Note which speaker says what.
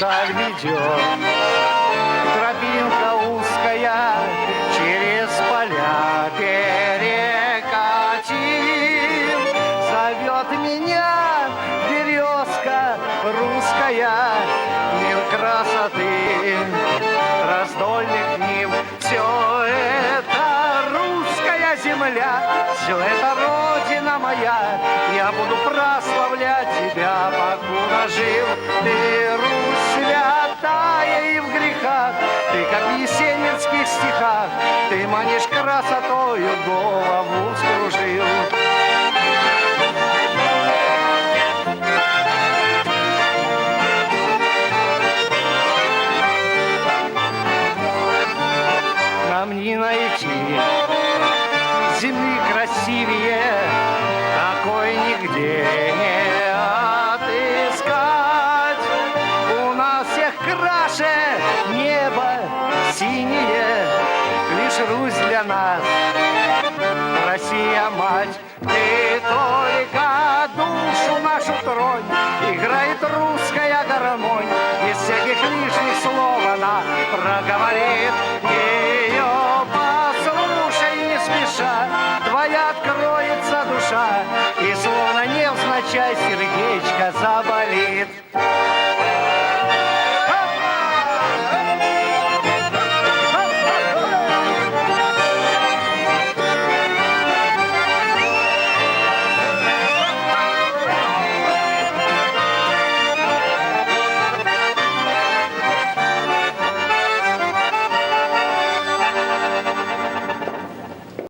Speaker 1: вдаль ведет. Тропинка узкая через поля перекатим. Зовет меня березка русская, мир красоты, раздольных ним. Все это русская земля, все это родина моя. Я буду прославлять тебя, покуда жив. Ты, Русь святая и в грехах, ты, как в есенинских стихах, ты манишь красотою, голову скружил. Нам не найти земли красивее, такой нигде не отыскать. У нас всех краше небо синее, лишь Русь для нас, Россия мать. Ты только душу нашу тронь, играет русская гармонь, без всяких лишних слов она проговорит. Ее послушай не спеша, твоя откроется душа, и словно невзначай